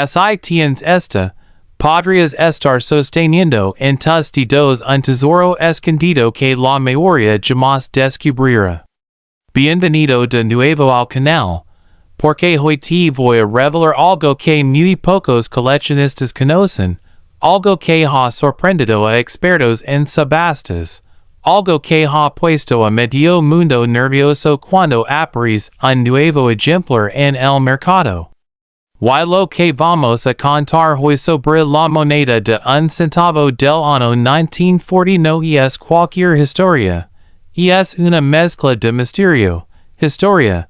Si tienes este, podrías estar sosteniendo en tus dedos un tesoro escondido que la memoria jamás descubrirá. Bienvenido de nuevo al canal, porque hoy te voy a revelar algo que muy pocos coleccionistas conocen, algo que ha sorprendido a expertos en subastas, algo que ha puesto a medio mundo nervioso cuando aparece un nuevo ejemplar en el mercado. Lo que vamos a contar hoy sobre la moneda de un centavo del año 1940 no es cualquier historia, es una mezcla de misterio, historia,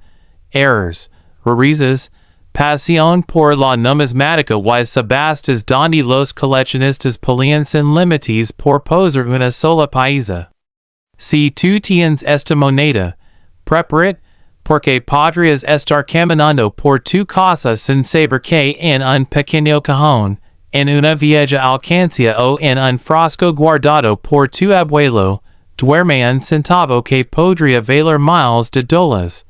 errors, rarezas, pasión por la numismática y subastas donde los coleccionistas pelean sin límites por poseer una sola pieza. Si tú tienes esta moneda, prepárate, porque podrías estar caminando por tu casa sin saber que en un pequeño cajón, en una vieja alcancía o en un frasco guardado por tu abuelo, duerme un centavo que podría valer miles de dólares,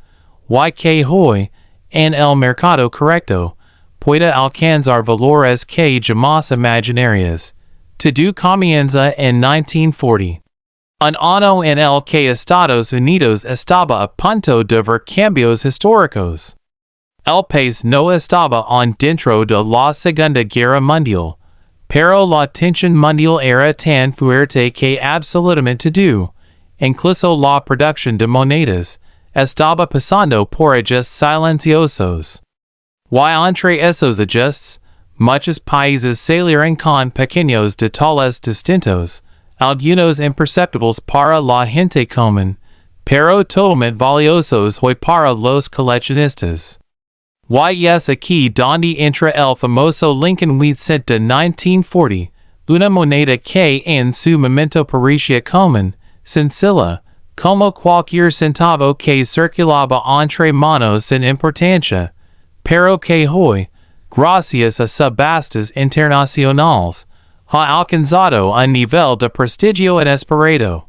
y que hoy, en el mercado correcto, puede alcanzar valores que jamás imaginarías. Todo comienza en 1940. Un año en el que Estados Unidos estaba a punto de ver cambios históricos. El país no estaba aún dentro de la Segunda Guerra Mundial, pero la tensión mundial era tan fuerte que absolutamente todo, incluso la producción de monedas, estaba pasando por ajustes silenciosos. Entre esos ajustes, muchos países salieron con pequeños detalles distintos, algunos imperceptibles para la gente común, pero totalmente valiosos hoy para los coleccionistas. Es aquí donde entra el famoso Lincoln Wheat Cent de 1940, una moneda que en su momento parecía común, sencilla, como cualquier centavo que circulaba entre manos sin importancia, pero que hoy, gracias a subastas internacionales, ha alcanzado un nivel de prestigio inesperado.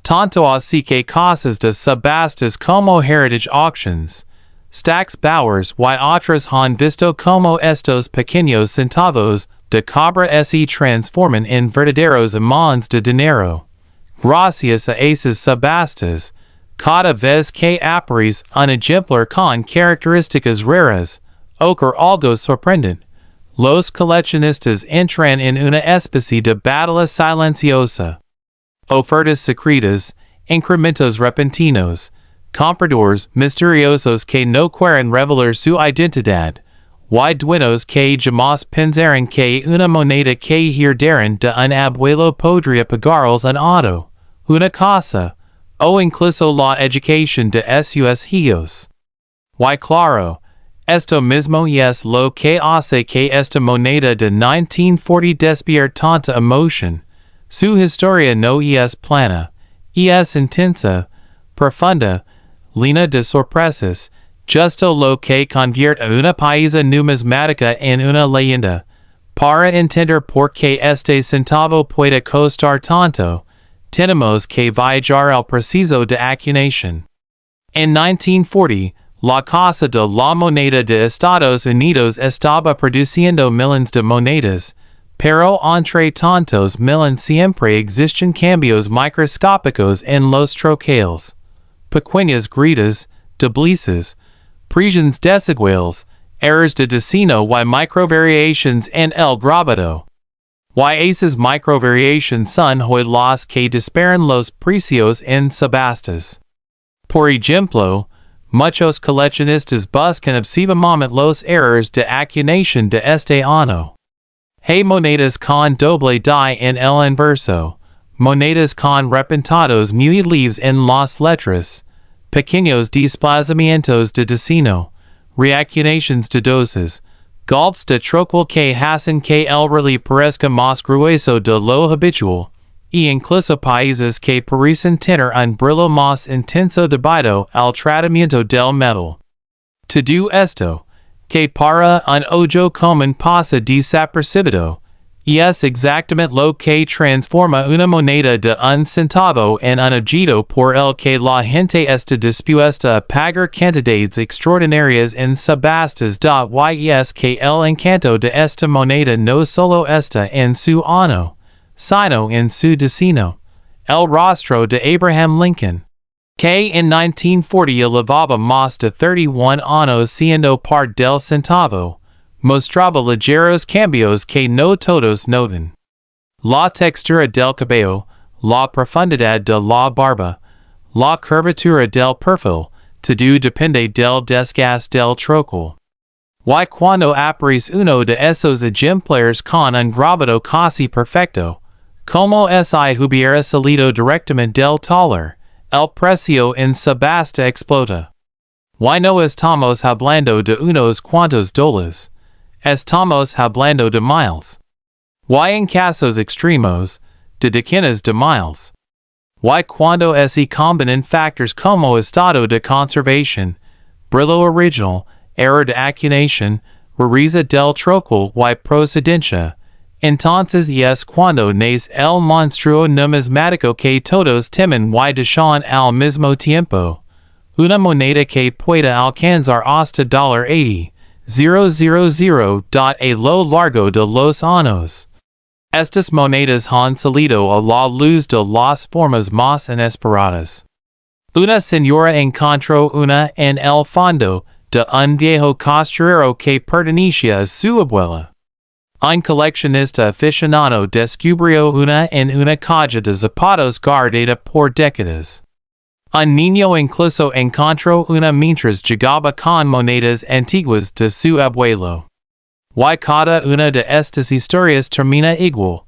Tanto así que casas de subastas como Heritage Auctions, Stax Bowers y otras han visto como estos pequeños centavos de cobre se transforman en verdaderos imãs de dinero. Gracias a esas subastas, cada vez que aparece un ejemplar con características raras, ocurre algo sorprendente. Los coleccionistas entran en una especie de batalla silenciosa. Ofertas secretas, incrementos repentinos, compradores misteriosos que no quieren revelar su identidad, y dueños que jamás pensaron que una moneda que heredaron de un abuelo podría pagarles un auto, una casa, o incluso la educación de sus hijos. Claro, esto mismo es lo que hace que esta moneda de 1940 despierte tanta emoción. Su historia no es plana, es intensa, profunda, llena de sorpresas, justo lo que convierte a una pieza numismática en una leyenda. Para entender por qué este centavo puede costar tanto, tenemos que viajar al proceso de acuñación. En 1940, la Casa de la Moneda de Estados Unidos estaba produciendo millones de monedas, pero entre tantos millones siempre existen cambios microscópicos en los troqueles. Pequeñas grietas, dobleces, presiones desiguales, errors de diseño y microvariations en el grabado. Esas microvariations son hoy las que disparan los precios en subastas. Por ejemplo, muchos coleccionistas buscan obsesivamente los errores de acuñación de este año. Hay monedas con doble die en el inverso, monedas con repentados muy leves en las letras, pequeños desplazamientos de diseño, reacuñaciones de doses, golpes de troquel que hacen que el relieve parezca más grueso de lo habitual, y incluso países que parecen tener un brillo más intenso debido al tratamiento del metal. Todo esto, que para un ojo común pasa desapercibido, Es exactamente lo que transforma una moneda de un centavo en un objeto por el que la gente está dispuesta a pagar cantidades extraordinarias en subastas. Y es que el encanto de esta moneda no solo está en su ano, sino en su destino. El rostro de Abraham Lincoln, que en 1940 llevaba más de 31 años siendo parte del centavo, mostraba ligeros cambios que no todos notan. La textura del cabello, la profundidad de la barba, la curvatura del perfil, todo depende del desgaste del troquel. Y cuando aparece uno de esos ejemplares con un grabado casi perfecto, como si hubiera salido directamente del taller, el precio en subasta explota. Y no estamos hablando de unos cuantos dólares. Estamos hablando de miles. Y en casos extremos, de decenas de miles. Y cuando se combinan factors como estado de conservación, brillo original, error de acuñación, rareza del troquel y procedencia, entonces es cuando nace el monstruo numismático que todos temen y desean al mismo tiempo. Una moneda que pueda alcanzar hasta $80,000. A lo largo de los años. Estas monedas han salido a la luz de las formas más inesperadas. Una señora encontró una en el fondo de un viejo costurero que pertenecía a su abuela. Un coleccionista aficionado descubrió una en una caja de zapatos guardada por décadas. Un niño incluso encontró una mientras jugaba con monedas antiguas de su abuelo. Y cada una de estas historias termina igual,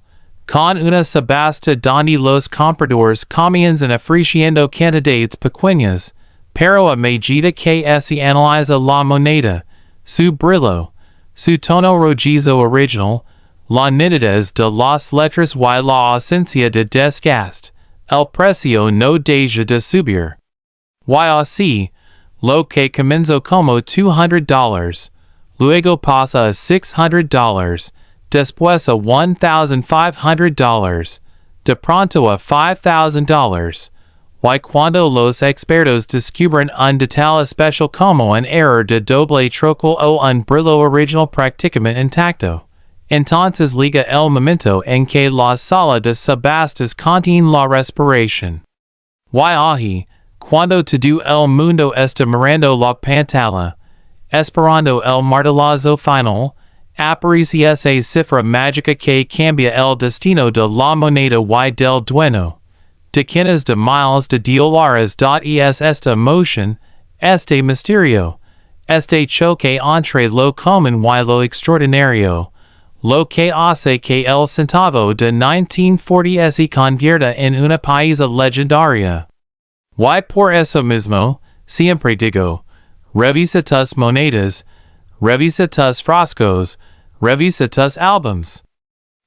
con una subasta donde los compradores comienzan ofreciendo cantidades pequeñas, pero a medida que se analiza la moneda, su brillo, su tono rojizo original, la nitidez de las letras y la ausencia de desgaste, el precio no deja de subir. Y así, lo que comenzó como $200, luego pasa a $600, después a $1,500, de pronto a $5,000. Y cuando los expertos descubren un detalle especial como un error de doble troquel o un brillo original prácticamente intacto, entonces llega el momento en que la sala de subastas contiene la respiración. Y ahí, cuando todo el mundo está mirando la pantalla, esperando el martillazo final, aparece esa cifra mágica que cambia el destino de la moneda y del dueño. Decenas de miles de dólares. Es esta motion, este misterio, este choque entre lo común y lo extraordinario, lo que hace que el centavo de 1940 se convierta en una pieza legendaria. Y por eso mismo, siempre digo, revisa tus monedas, revisa tus frascos, revisa tus álbums.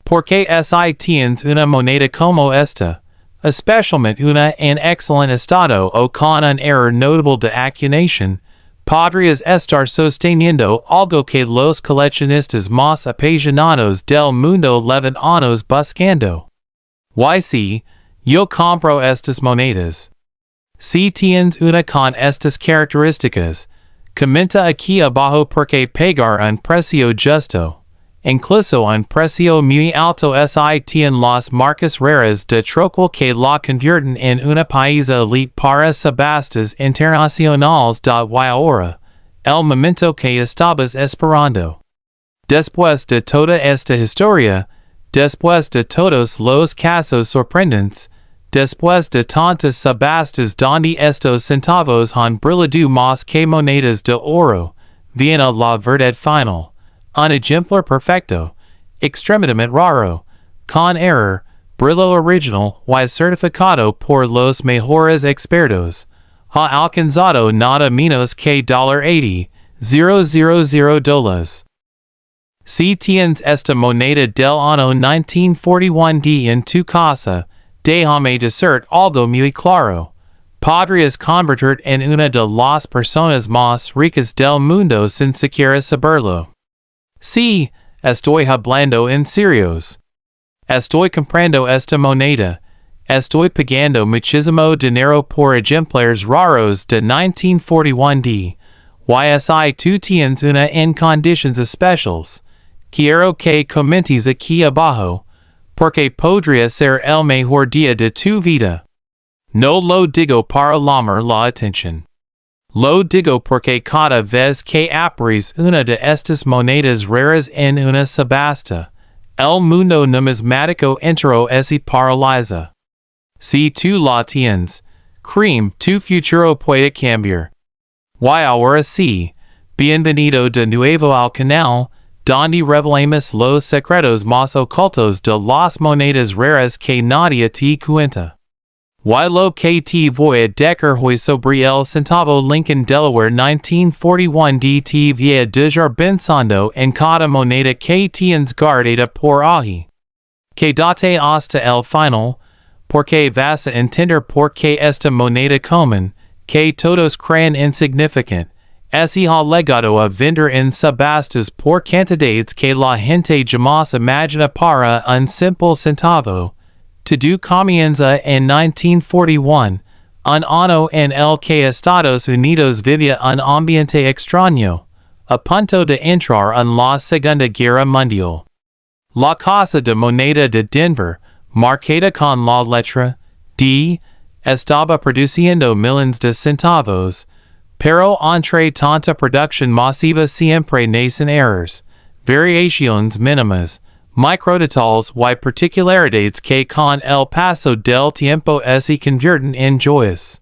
Porque si tienes una moneda como esta, especialmente una en excelente estado o con un error notable de acuñación, podrías estar sosteniendo algo que los coleccionistas más apasionados del mundo llevan años buscando. Y si, yo compro estas monedas. Si tienes una con estas características, comenta aquí abajo porque pagar un precio justo, incluso un precio muy alto si tienen las marcas raras de troquel que la convierten en una pieza elite para subastas internacionales. Y ahora, el momento que estabas esperando. Después de toda esta historia, después de todos los casos sorprendentes, después de tantas subastas donde estos centavos han brillado más que monedas de oro, viene la verdad final. Un ejemplar perfecto, extremadamente raro, con error, brillo original y certificado por los mejores expertos, ha alcanzado nada menos que $80,000. Si tienes esta moneda del año 1941 en tu casa, déjame decir algo muy claro. Podrías convertirte en una de las personas más ricas del mundo sin siquiera saberlo. Sí, estoy hablando en serios. Estoy comprando esta moneda. Estoy pagando muchísimo dinero por ejemplares raros de 1941 YSI tú tienes una en conditions especiales. Quiero que comentes aquí abajo, porque podría ser el mejor día de tu vida. No lo digo para llamar la atención. Lo digo porque cada vez que aparece una de estas monedas raras en una subasta, el mundo numismático entero se paraliza. Si tú la tienes, cream tu futuro puede cambiar. Y ahora sí, bienvenido de nuevo al canal, donde revelamos los secretos más ocultos de las monedas raras que nadie te cuenta. Y lo que te voy a decir hoy sobre el centavo Lincoln Delaware 1941 de te voy a dejar pensando en cada moneda que tienes guardada por ahí. Quédate hasta el final, porque vas a entender por qué esta moneda común, que todos creen insignificant, se ha legado a vender en subastas por cantidades que la gente jamás imagina para un simple centavo. Todo comienza en 1941, un año en el que Estados Unidos vivía un ambiente extraño, a punto de entrar en la Segunda Guerra Mundial. La Casa de Moneda de Denver, marcada con la letra D, estaba produciendo millones de centavos, pero entre tanta producción masiva siempre nacen errors, variaciones mínimas, microdetalles y particularidades que con el paso del tiempo se convierten en joyas.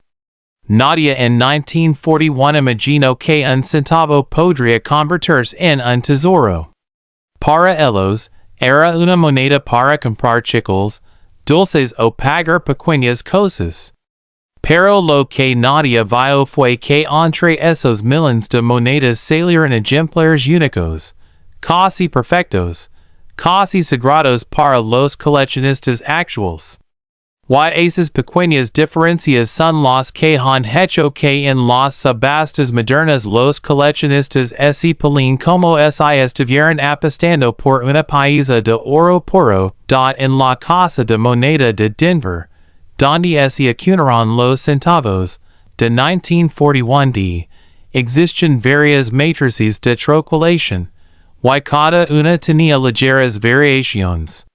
Nadie en 1941 imaginó que un centavo podría convertirse en un tesoro. Para ellos, era una moneda para comprar chicles, dulces o pagar pequeñas cosas. Pero lo que nadie vio fue que entre esos millones de monedas salieron ejemplares únicos, casi perfectos, casi sagrados para los coleccionistas actuales. Y esas pequeñas diferencias son las que han hecho que en las subastas modernas los coleccionistas se peleen como si estuvieran apostando por una pieza de oro puro. En la Casa de Moneda de Denver, donde se acunarán los centavos, de 1941 existen varias matrices de troquelación, y cada una tenía ligeras variaciones.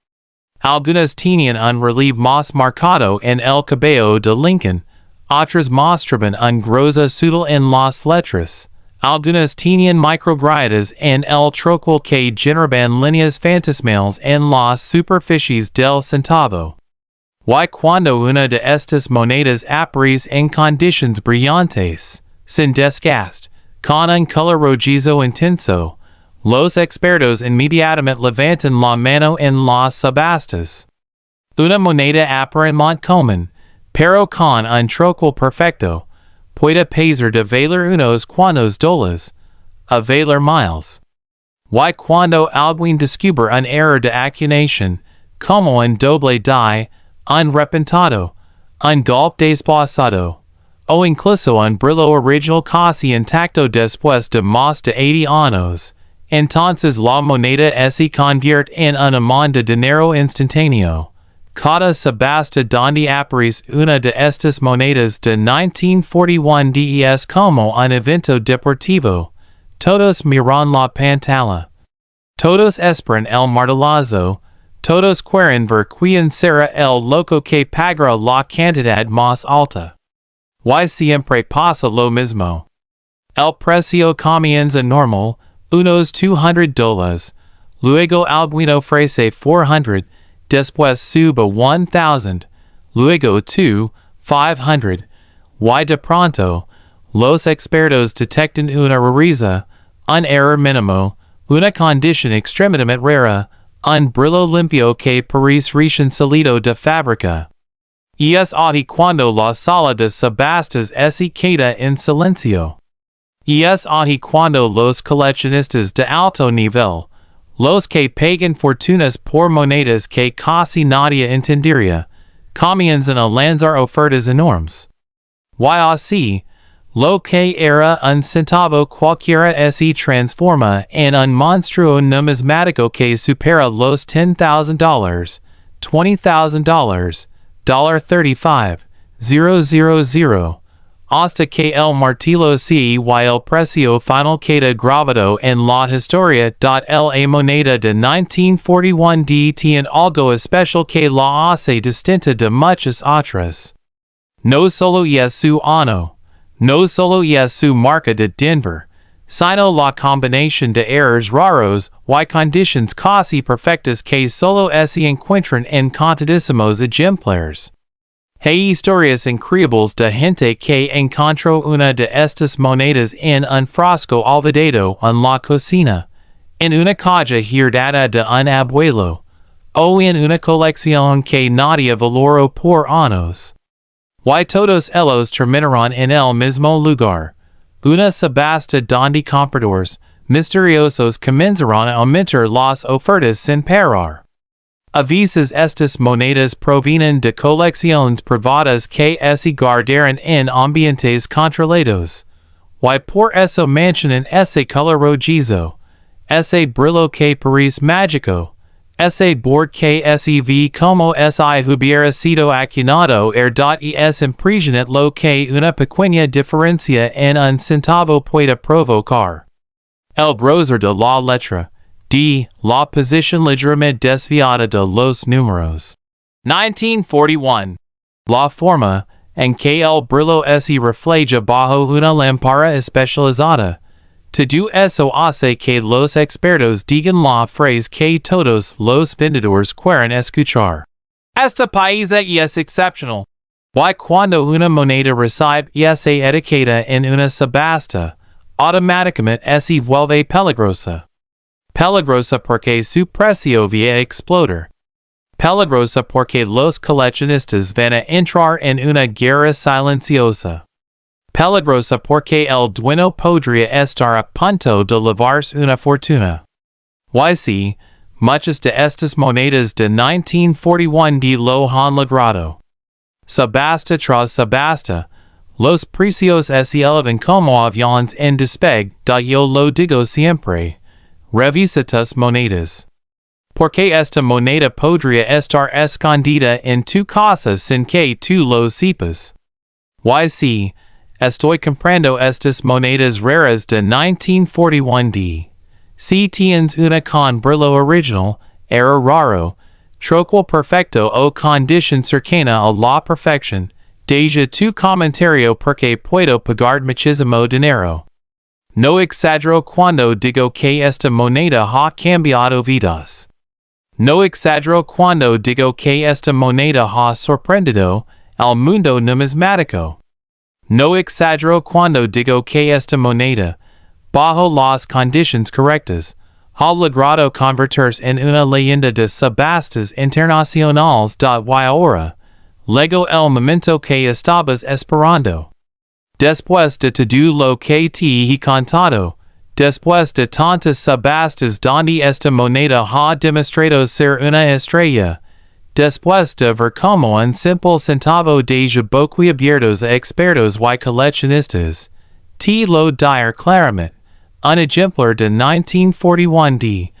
Algunas tenían un relieve más marcado en el cabello de Lincoln, otras mostraban un grosa sutil en las letras, algunas tenían micrograyadas en el troquel que generaban líneas fantasmales en las superficies del centavo. Y cuando una de estas monedas aparece en condiciones brillantes, sin desgaste, con un color rojizo intenso, los expertos inmediatamente levantan la mano en las subastas. Una moneda aparentemente común, pero con un troquel perfecto, puede pasar de valer unos cuantos dólares a valer miles. Y cuando alguien descubre un error de acuñación, como un doble die, un repentado, un golpe desplazado, o incluso un brillo original casi intacto después de más de 80 años, entonces la moneda se convierte en un imán de dinero instantáneo. Cada subasta donde aparece una de estas monedas de 1941 es como un evento deportivo. Todos miran la pantalla. Todos esperan el martelazo. Todos quieren ver quién será el loco que pagará la cantidad más alta. Y siempre pasa lo mismo. El precio comienza normal, unos $200, luego alguien ofrece 400, después sube 1000, luego 500, y de pronto, los expertos detectan una rareza, un error mínimo, una condición extremadamente rara, un brillo limpio que parece recién salido de fábrica. Y es ahí cuando la sala de subastas se queda en silencio. Y es ahí cuando los coleccionistas de alto nivel, los que pagan fortunas por monedas que casi nadie entendería, comienzan a lanzar ofertas enormes. Y así, lo que era un centavo cualquiera se transforma en un monstruo numismático que supera los $10,000, $20,000, $35,000, hasta que el martillo se y el precio final queda grabado en la historia. La moneda de 1941 tiene algo especial que la hace distinta de muchas otras. No solo es su ano, no solo es su marca de Denver, sino la combinación de errores raros y condiciones casi perfectas que solo se encuentran en contadísimos ejemplares. Hay historias increíbles de gente que encontró una de estas monedas en un frasco olvidado en la cocina, en una caja heredada de un abuelo, o en una colección que nadie valoró por años. Y todos ellos terminaron en el mismo lugar, una subasta donde compradores misteriosos comenzaron a aumentar las ofertas sin parar. A veces estas monedas provienen de colecciones privadas que se guardaron en ambientes controlados, y por eso mantienen ese color rojizo, ese brillo que parece mágico, ese borde que se ve como si hubiera sido acuñado y es impresionante lo que una pequeña diferencia en un centavo puede provocar. El grosor de la letra D. La posición ligeramente desviada de los números. 1941. La forma en que el brillo se refleja bajo una lámpara especializada. Todo eso hace que los expertos digan la frase que todos los vendedores quieren escuchar. Este país es excepcional. Y cuando una moneda recibe esa etiqueta en una subasta, automáticamente se vuelve peligrosa. Peligrosa porque su precio va a explotar. Peligrosa porque los coleccionistas van a entrar en una guerra silenciosa. Peligrosa porque el dueño podría estar a punto de llevarse una fortuna. Y sí, muchas de estas monedas de 1941 lo han logrado. Subasta tras subasta, los precios se elevan como aviones en despegue. Yo lo digo siempre. Revisa tus monedas. Porque esta moneda podría estar escondida en tu casa sin que tú lo sepas. Y sí, estoy comprando estas monedas raras de 1941 Si tienes una con brillo original, era raro, troquel perfecto o condición cercana a la perfección, deja tu comentario porque puedo pagar muchísimo dinero. No exagero cuando digo que esta moneda ha cambiado vidas. No exagero cuando digo que esta moneda ha sorprendido al mundo numismático. No exagero cuando digo que esta moneda, bajo las condiciones correctas, ha logrado convertirse en una leyenda de subastas internacionales. Y ahora, llegó el momento que estabas esperando. Después de todo lo que te he contado, después de tantas subastas donde esta moneda ha demostrado ser una estrella, después de ver como un simple centavo deja boquiabiertos a expertos y coleccionistas, te lo diré claramente, un ejemplar de 1941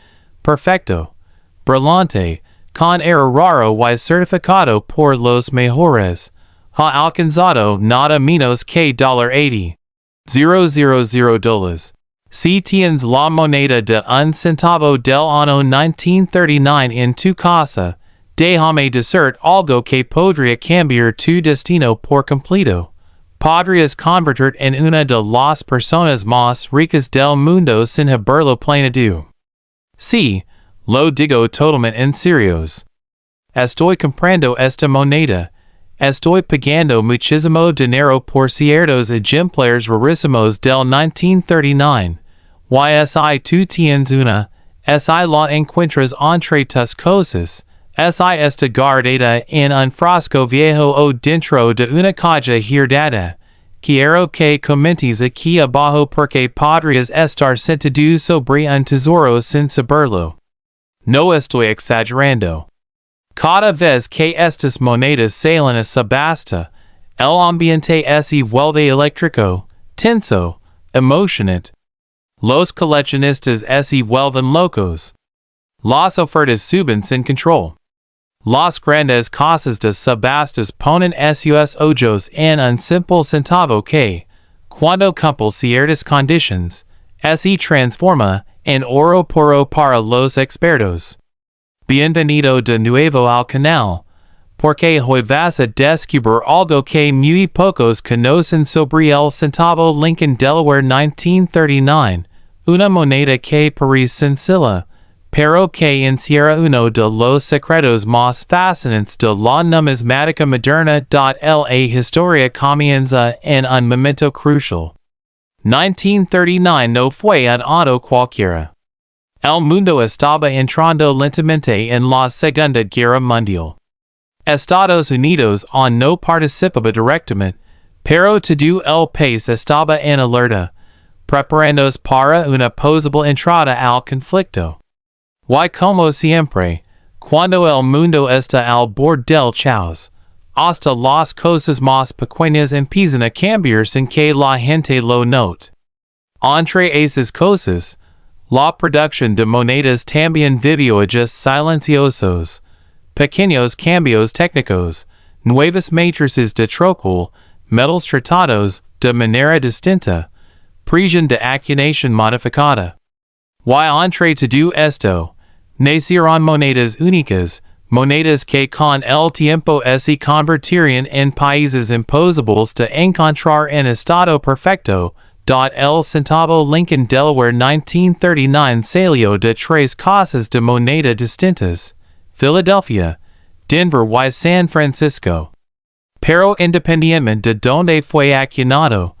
perfecto, brillante, con era raro y certificado por los mejores, ha alcanzado nada menos que $80,000. Si tienes la moneda de un centavo del año 1939 en tu casa, déjame decir algo que podría cambiar tu destino por completo. Podrías convertirte en una de las personas más ricas del mundo sin haberlo planeado. Sí, lo digo totalmente en serio. Estoy comprando esta moneda. Estoy pagando muchísimo dinero por ciertos ejemplares rarísimos del 1939. Si tú tienes una, si la encuentras entre tus cosas, si está guardada en un frasco viejo o dentro de una caja heredada, quiero que comentes aquí abajo porque podrías estar sentado sobre un tesoro sin saberlo. No estoy exagerando. Cada vez que estas monedas salen a subasta, el ambiente se vuelve eléctrico, tenso, emocionante. Los coleccionistas se vuelven locos. Las ofertas suben sin control. Las grandes casas de subastas ponen sus ojos en un simple centavo que, cuando cumple ciertas conditions, se transforma en oro puro para los expertos. Bienvenido de nuevo al canal, porque hoy vas a descubrir algo que muy pocos conocen sobre el centavo Lincoln Delaware 1939, una moneda que parece sencilla, pero que encierra uno de los secretos más fascinantes de la numismática moderna. La historia comienza en un momento crucial. 1939 no fue un año cualquiera. El mundo estaba entrando lentamente en la Segunda Guerra Mundial. Estados Unidos aún no participaba directamente, pero todo el país estaba en alerta, preparándose para una posible entrada al conflicto. Y como siempre, cuando el mundo está al borde del caos, hasta las cosas más pequeñas empiezan a cambiar sin que la gente lo note. Entre esas cosas, la producción de monedas también vivió ajustes silenciosos, pequeños cambios técnicos, nuevas matrices de trocal, metals tratados de manera distinta, presión de acuñación modificada. Y entre todo esto, nacieron monedas únicas, monedas que con el tiempo se convertirían en países imposibles de encontrar en estado perfecto. El centavo Lincoln Delaware 1939 salió de tres casas de moneda distintas, Philadelphia, Denver y San Francisco. Pero independientemente de donde fue acuñado,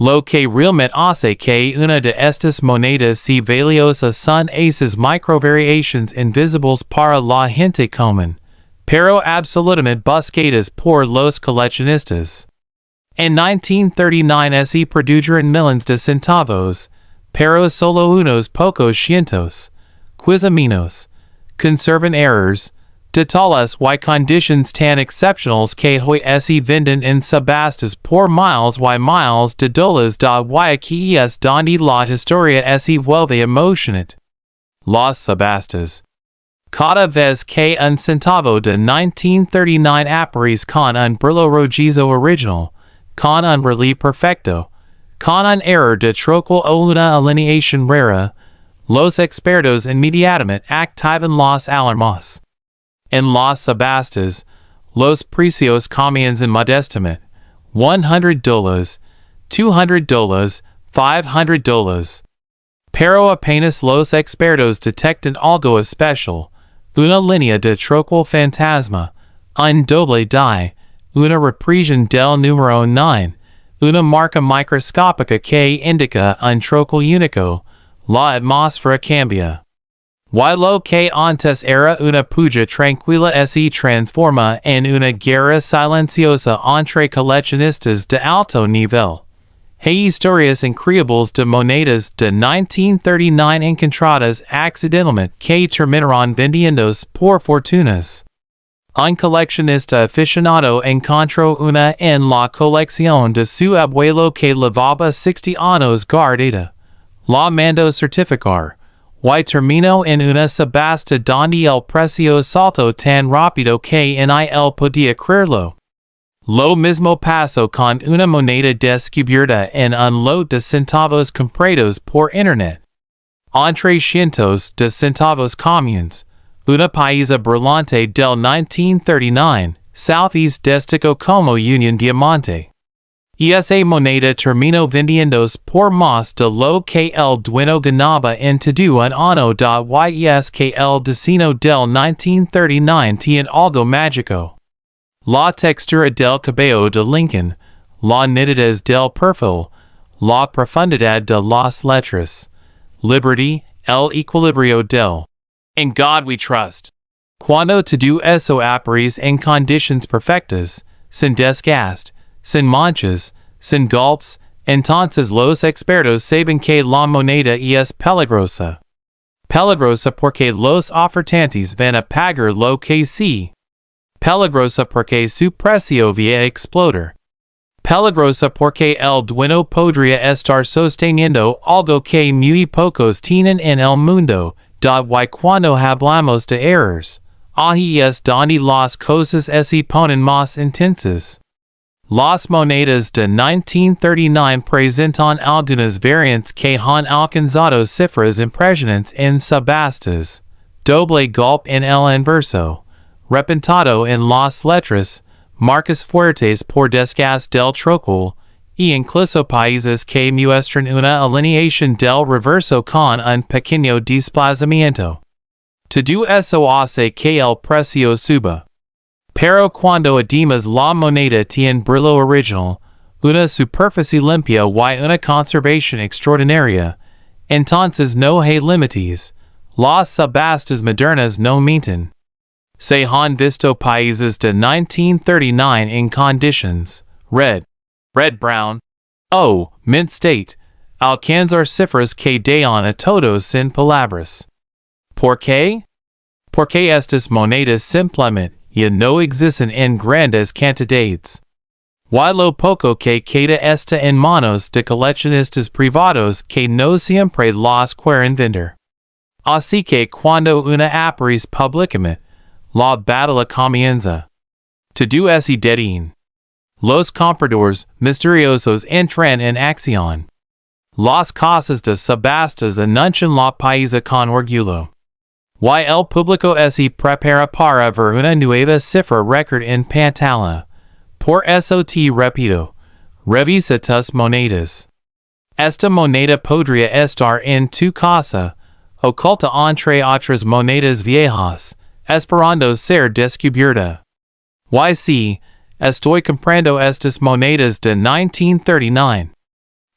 lo que realmente hace que una de estas monedas sea valiosa son esas microvariations invisibles para la gente común, pero absolutamente buscadas por los coleccionistas. En 1939 se produjeron millones de centavos, pero solo unos pocos cientos, quizá menos, conservan errors, de tales y conditions tan excepcionales que hoy se venden en subastas por miles y miles de dólares. Y aquí es donde la historia se vuelve emocionante. Las subastas. Cada vez que un centavo de 1939 aparece con un brillo rojizo original, con un relieve perfecto, con un error de trocal o una alineación rara, los expertos inmediatamente activan las alarmas. En las subastas, los precios comienzan modestamente, $100, $200, $500. Pero apenas los expertos detectan algo especial, una línea de trocal fantasma, un doble die, una represión del número 9, una marca microscópica que indica un trocal único, la atmósfera cambia. Y lo que antes era una puja tranquila se transforma en una guerra silenciosa entre coleccionistas de alto nivel. Hay historias increíbles de monedas de 1939 encontradas accidentalmente que terminaron vendiéndose por fortunas. Un coleccionista aficionado encontró una en la colección de su abuelo que llevaba 60 años guardada. La mandó certificar, y terminó en una subasta donde el precio saltó tan rápido que ni él podía creerlo. Lo mismo pasó con una moneda descubierta en un lot de centavos comprados por internet. Entre cientos de centavos comunes, una paisa brillante del 1939, Southeast destacó como Union Diamante. Y esa moneda terminó vendiéndose por más de lo que el dueño ganaba en todo un año. Y es que el diseño del 1939 tiene algo mágico. La textura del cabello de Lincoln, la nitidez del perfil, la profundidad de las letras, Liberty, el equilibrio del "In God We Trust". Cuando todo eso aparece en conditions perfectas, sin desgaste, sin manchas, sin golpes, entonces los expertos saben que la moneda es peligrosa. Peligrosa porque los ofertantes van a pagar lo que sí. Peligrosa porque su precio va a explotar. Peligrosa porque el dueño podría estar sosteniendo algo que muy pocos tienen en el mundo. Y cuando hablamos de errors, ahí es donde las cosas se ponen más intensas. Las monedas de 1939 presentan algunas variantes que han alcanzado cifras impresionantes en subastas, doble golpe en el inverso, repentado en las letras, marcas fuertes por desgaste del trocal, y incluso países que muestran una alineación del reverso con un pequeño desplazamiento. Todo eso hace que el precio suba. Pero cuando además la moneda tiene brillo original, una superficie limpia y una conservación extraordinaria, entonces no hay límites, las subastas modernas no mienten. Se han visto países de 1939 en conditions, red-brown, o mint state, alcanzar cifras que dan a todos sin palabras. ¿Por qué? Porque estas monedas simplemente ya no existen en grandes cantidades. Y lo poco que queda está en manos de coleccionistas privados que no siempre las quieren vender. Así que cuando una aparece públicamente, la batalla comienza. Todo es detín. Los compradores misteriosos entran en acción. Las casas de subastas anuncian la paisa con orgullo. Y el público se prepara para ver una nueva cifra récord en pantalla. Por eso te repito, revisa tus monedas. Esta moneda podría estar en tu casa, oculta entre otras monedas viejas, esperando ser descubierta. Y si, estoy comprando estas monedas de 1939.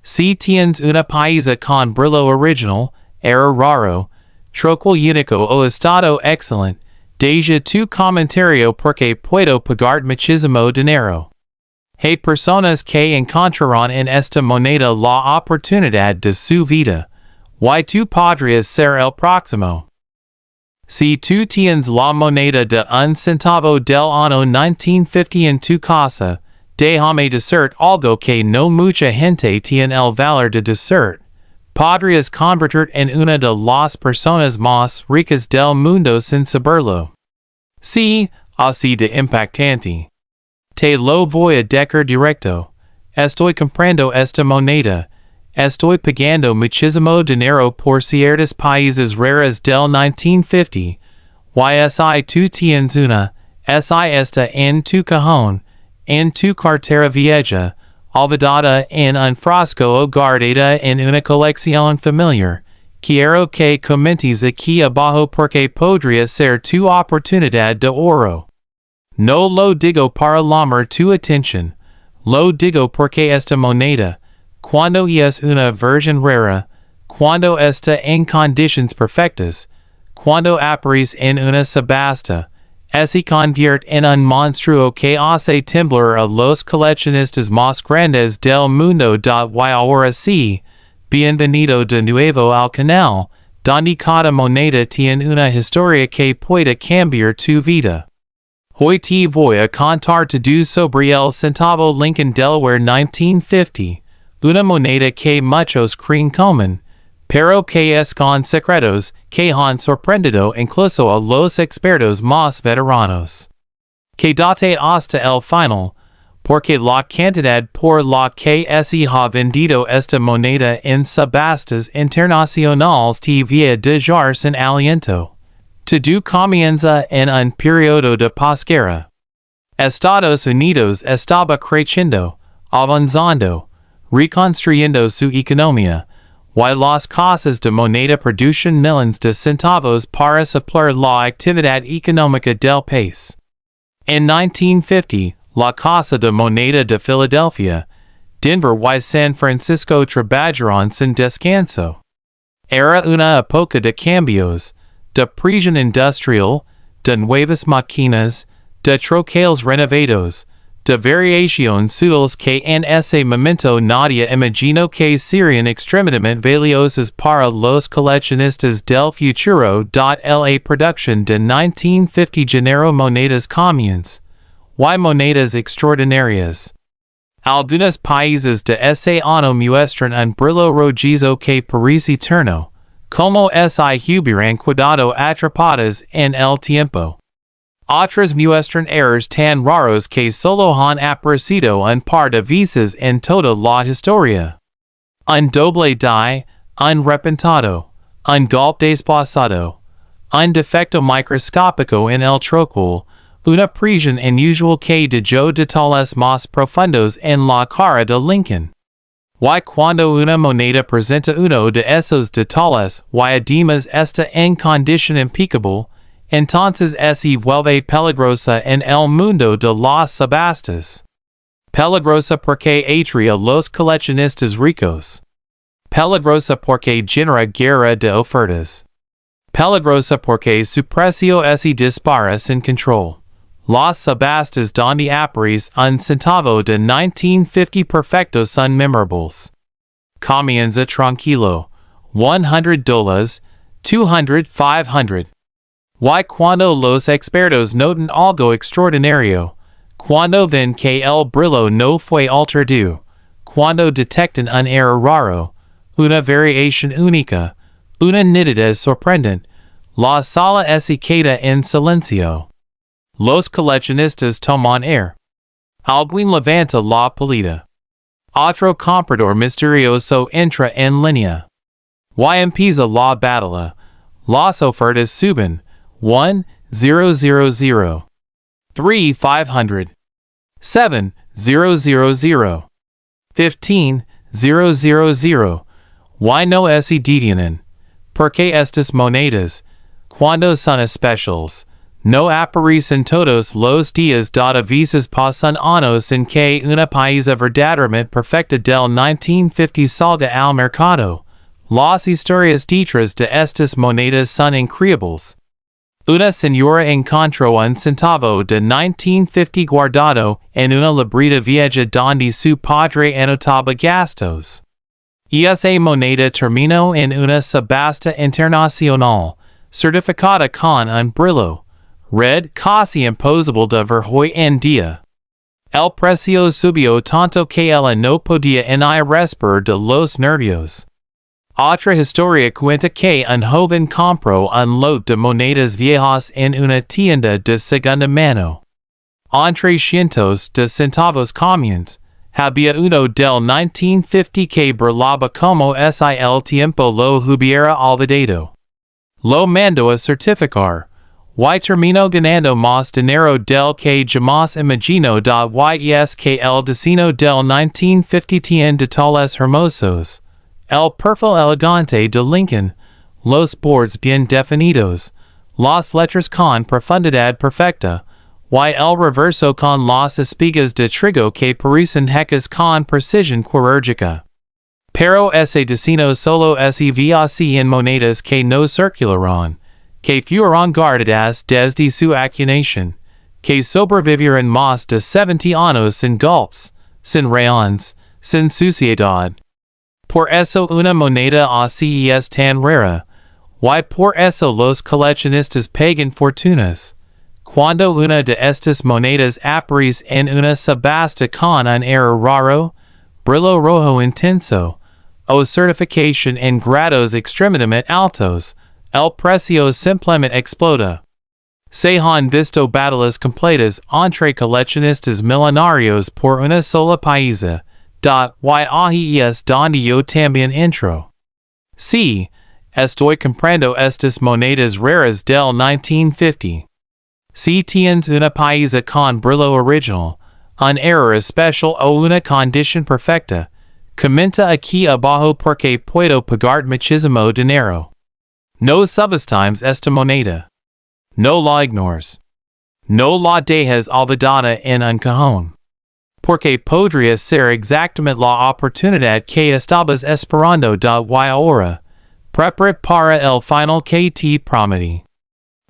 Si tienes una paisa con brillo original, era raro, trocal único o estado excelente, deja tu comentario porque puedo pagar muchísimo dinero. Hay personas que encontrarán en esta moneda la oportunidad de su vida, y tú podrías ser el próximo. Si tú tienes la moneda de un centavo del año 1950 en tu casa, déjame decir algo que no mucha gente tiene el valor de decir. Podrías convertirte en una de las personas más ricas del mundo sin saberlo. Sí, así de impactante. Te lo voy a decir directo. Estoy comprando esta moneda. Estoy pagando muchísimo dinero por ciertos países raras del 1950. Si tú tienes una, si está en tu cajón, en tu cartera vieja, olvidada en un frasco o guardada en una colección familiar. Quiero que comentes aquí abajo porque podría ser tu oportunidad de oro. No lo digo para llamar tu atención, lo digo porque esta moneda, cuando es una versión rara, cuando está en condiciones perfectas, cuando aparece en una subasta, se convierte en un monstruo que hace temblar a los coleccionistas más grandes del mundo. Y ahora sí, bienvenido de nuevo al canal, donde cada moneda tiene una historia que puede cambiar tu vida. Hoy te voy a contar todo sobre el centavo Lincoln Delaware 1950, una moneda que muchos creen común, pero que es con secretos que han sorprendido incluso a los expertos más veteranos. Quédate hasta el final, porque la cantidad por la que se ha vendido esta moneda en subastas internacionales te va a dejar sin aliento. Todo comienza en un periodo de posguerra. Estados Unidos estaba creciendo, avanzando, reconstruyendo su economía, y las casas de moneda producen millones de centavos para suplir la actividad económica del país. En 1950, la Casa de Moneda de Filadelfia, Denver y San Francisco trabajaron sin descanso. Era una época de cambios, de presión industrial, de nuevas máquinas, de troqueles renovados, de variaciones sutiles que en ese momento nadie imaginó que serían extremadamente valiosas para los coleccionistas del futuro. La producción de 1950 generó monedas comunes, y monedas extraordinarias. Algunos países de ese ano muestran un brillo rojizo que parece eterno, como si hubieran quedado atrapadas en el tiempo. Otras muestran errores tan raros que solo han aparecido un par de veces en toda la historia. Un doble die, un repentado, un golpe desplazado, un defecto microscópico en el troquel, una presión inusual que dejó detalles más profundos en la cara de Lincoln. Y cuando una moneda presenta uno de esos detalles y además está en condición impecable, entonces se vuelve peligrosa en el mundo de las subastas. Peligrosa porque atrae a los coleccionistas ricos. Peligrosa porque genera guerra de ofertas. Peligrosa porque su precio se dispara sin control. Las subastas donde aparece un centavo de 1950 perfecto son memorables. Comienza tranquilo. $100, $200, $500. Y cuando los expertos notan algo extraordinario, cuando ven que el brillo no fue alterado, cuando detectan un error raro, una variación única, una nitidez sorprendente, la sala se queda en silencio. Los coleccionistas toman aire. Alguien levanta la pelita. Otro comprador misterioso entra en línea. Y empieza la batalla. Las ofertas suben. 1, 0, 0, 0. 3, 500. 7, 0, 0, 0. 15, 0, 0, 0. Y no se detienen. Porque estas monedas, cuando son especiales, no aparecen todos los días a veces pasan años en que una pieza verdaderamente perfecta del 1950 salga al mercado. Las historias detrás de estas monedas son increíbles. Una señora encontró un centavo de 1950 guardado en una libreta vieja donde su padre anotaba gastos. Esa moneda terminó en una subasta internacional, certificada con un brillo red casi imposible de ver hoy en día. El precio subió tanto que ella no podía ni respirar de los nervios. Otra historia cuenta que un joven compró un lote de monedas viejas en una tienda de segunda mano. Entre cientos de centavos comunes, había uno del 1950 que brillaba como si el tiempo lo hubiera olvidado. Lo mandó a certificar. Y terminó ganando más dinero del que jamás imaginó. Y es que el destino del 1950 tiene detalles hermosos. El perfil elegante de Lincoln, los bordes bien definidos, las letras con profundidad perfecta, y el reverso con las espigas de trigo que parecen hechas con precisión quirúrgica. Pero ese destino solo se ve así en monedas que no circularon, que fueron guardadas desde su acuñación, que sobrevivieron más de 70 años sin golpes, sin rayones, sin suciedad. Por eso una moneda así es tan rara, y por eso los coleccionistas pagan fortunas. Cuando una de estas monedas aparece en una subasta con un error raro, brillo rojo intenso, o certificación en grados extremadamente altos, el precio simplemente explota. Se han visto batallas completas entre coleccionistas millonarios por una sola pieza. Y ahí es donde yo también entro. Sí, estoy comprando estas monedas raras del 1950. Si tienes una pieza con brillo original, un error especial o una condición perfecta, comenta aquí abajo porque puedo pagar muchísimo dinero. No subestimes esta moneda. No la ignores. No la dejes olvidada en un cajón. Porque podría ser exactamente la oportunidad que estabas esperando. Y ahora, prepara para el final que te prometí.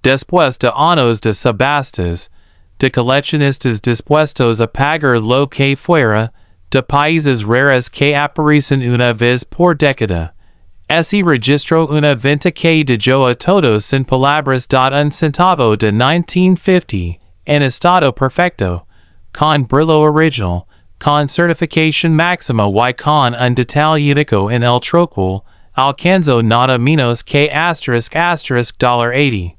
Después de años de subastas, de coleccionistas dispuestos a pagar lo que fuera, de países raras que aparecen una vez por década, se registró una venta que dejó a todos sin palabras. Un centavo de 1950, en estado perfecto, con brillo original, con certification maxima y con un detallado en el troquel, alcanzo nada menos que $80,000.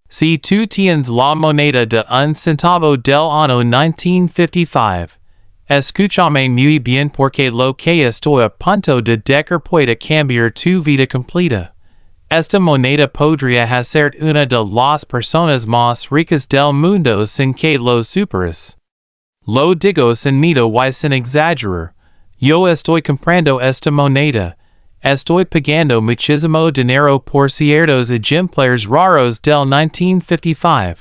Si tú tienes la moneda de un centavo del año 1955, escúchame muy bien porque lo que estoy a punto de decir puede cambiar tu vida completa. Esta moneda podría ser una de las personas más ricas del mundo sin que lo superes. Lo digo sin miedo y sin exagerar. Yo estoy comprando esta moneda. Estoy pagando muchísimo dinero por ciertos ejemplares raros del 1955.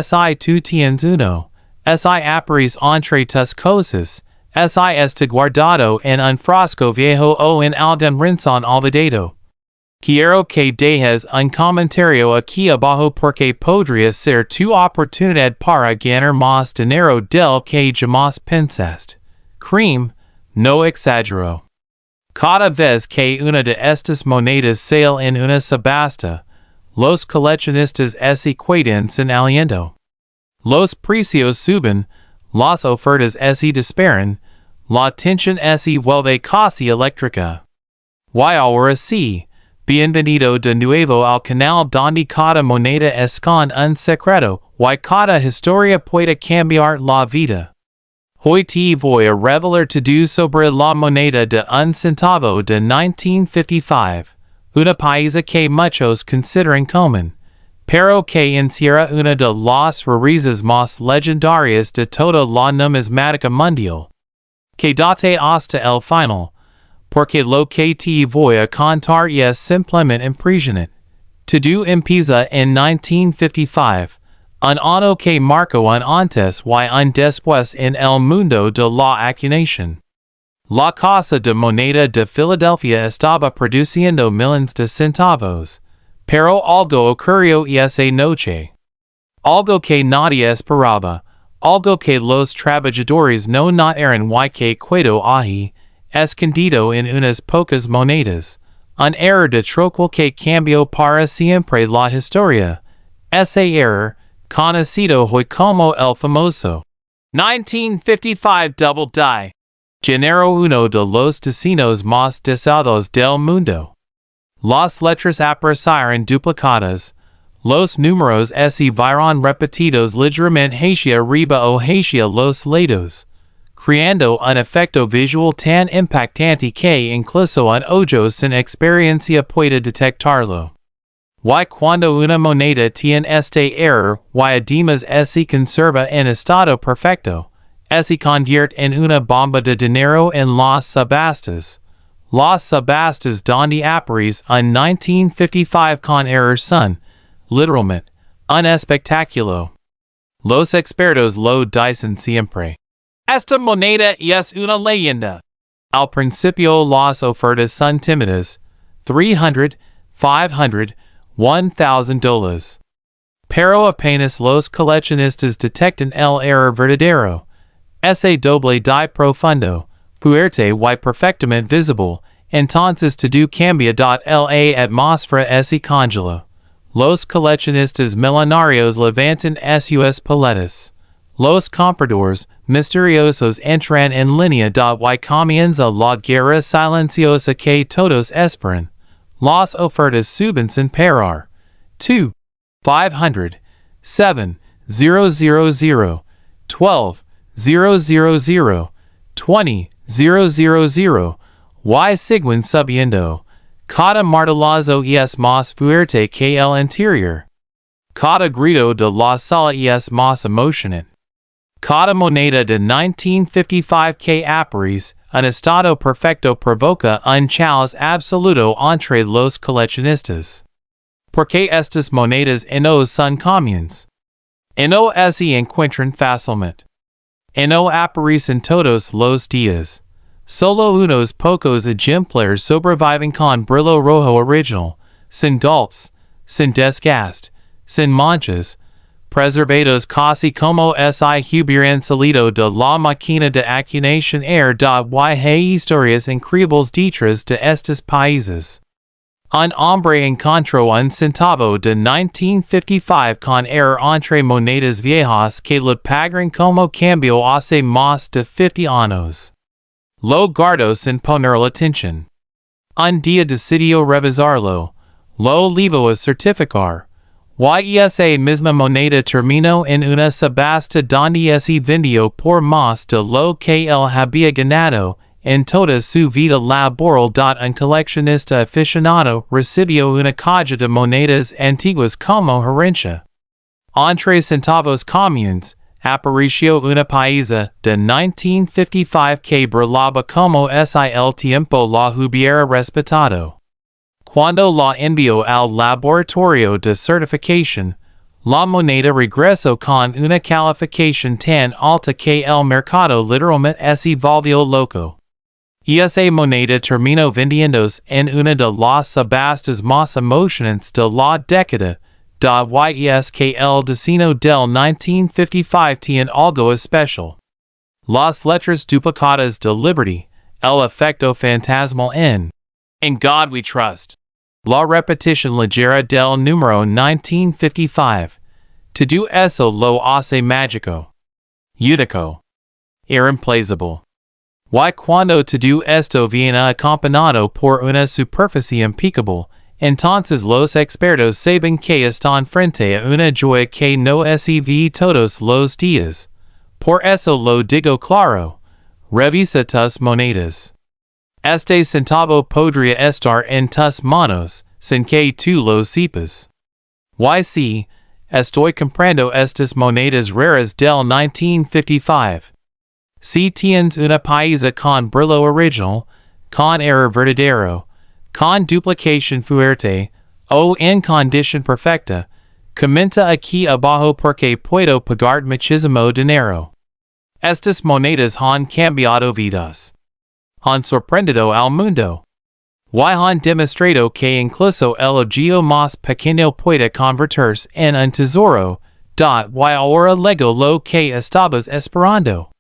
Si tú tienes uno. Si aparece entre tus cosas. Si está guardado en un frasco viejo o en algún rincón olvidado. Quiero que dejes un comentario aquí abajo porque podría ser tu oportunidad para ganar más dinero del que jamás pensaste. Cream, no exagero. Cada vez que una de estas monedas sale en una subasta, los coleccionistas se quedan sin aliento. Los precios suben, las ofertas se disparan, la tensión se vuelve casi eléctrica. Y ahora sí. Bienvenido de nuevo al canal donde cada moneda esconde un secreto y cada historia puede cambiar la vida. Hoy te voy a revelar todo sobre la moneda de un centavo de 1955, una pieza que muchos consideran común, pero que encierra una de las raras más legendarias de toda la numismática mundial. Quédate hasta el final. Porque lo que te voy a contar es simplemente impresionante. Todo empieza en 1955, un año que marcó un antes y un después en el mundo de la acuñación. La Casa de Moneda de Filadelfia estaba produciendo millones de centavos, pero algo ocurrió esa noche. Algo que nadie esperaba, algo que los trabajadores no notaron y que quedó ahí. Escondido en unas pocas monedas, un error de troquel que cambió para siempre la historia. Ese error, conocido hoy como el famoso 1955 Double Die, generó uno de los destinos más deseados del mundo. Las letras aparecieron duplicadas, los números se vieron repetidos ligeramente hacia arriba o hacia los lados, creando un efecto visual tan impactante que incluso un ojo sin experiencia puede detectarlo. Y cuando una moneda tiene este error y además se conserva en estado perfecto, se convierte en una bomba de dinero en las subastas. Las subastas donde aparece un 1955 con error son, literalmente, un espectáculo. Los expertos lo dicen siempre. Esta moneda es una leyenda. Al principio las ofertas son tímidas, $300, $500, $1,000. Pero apenas los coleccionistas detectan el error verdadero. Ese doble de profundo, fuerte y perfectamente visible, entonces todo cambia. La atmósfera se congela. Los coleccionistas millonarios levantan sus paletas. Los compradores misteriosos entran en línea. Y comienza la guerra silenciosa que todos esperan. Las ofertas suben sin parar. 2, 500, 7, 000, 12, 000, 20, 000, y siguen subiendo. Cada martelazo es más fuerte que el anterior. Cada grito de la sala es más emocionante. Cada moneda de 1955 que aparece en estado perfecto provoca un caos absoluto entre los coleccionistas. Porque estas monedas no son comunes. No se encuentran fácilmente. No aparecen todos los días. Solo unos pocos ejemplares sobreviven con brillo rojo original, sin golpes, sin desgaste, sin manchas, preservados casi como si hubieran salido de la máquina de acuñación. Y hay historias increíbles detrás de estos países. Un hombre encontró un centavo de 1955 con error entre monedas viejas que le pagaron como cambio hace más de 50 años. Lo guardo sin ponerle atención. Un día decidió revisarlo. Lo llevó a certificar. Y esa misma moneda terminó en una subasta donde se vendió por más de lo que él había ganado en toda su vida laboral. Un coleccionista aficionado recibió una caja de monedas antiguas como herencia. Entre centavos comunes, apareció una paisa de 1955 que brillaba como si el tiempo la hubiera respetado. Cuando la envió al laboratorio de certificación, la moneda regresó con una calificación tan alta que el mercado literalmente se volvió loco. Y esa moneda terminó vendiéndose en una de las subastas más emocionantes de la década. Y que el destino del 1955 tiene algo especial. Las letras duplicadas de Liberty, el efecto fantasmal en God we trust. La repetición ligera del número 1955. Todo eso lo hace mágico. Único. Irreemplazable. Y cuando todo esto viene acompañado por una superficie impecable, entonces los expertos saben que están frente a una joya que no se ve todos los días. Por eso lo digo claro. Revisa tus monedas. Este centavo podría estar en tus manos, sin que tú lo sepas. Y si, estoy comprando estas monedas raras del 1955. Si tienes una paisa con brillo original, con error verdadero, con duplicación fuerte, o en condición perfecta, comenta aquí abajo porque puedo pagar muchísimo dinero. Estas monedas han cambiado vidas. Han sorprendido al mundo. Y han demostrado que incluso el objeto más pequeño puede convertirse en un tesoro. Y ahora lego lo que estabas esperando.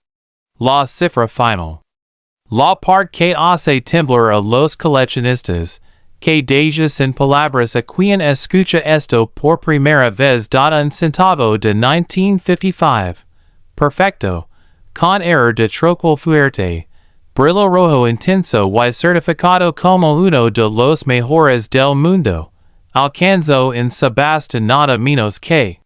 La cifra final. La parte que hace temblar a los coleccionistas, que deja sin palabras a quien escucha esto por primera vez. Un centavo de 1955. Perfecto. Con error de troquel fuerte. Brillo rojo intenso y certificado como uno de los mejores del mundo. Alcanzó en subasta nada menos que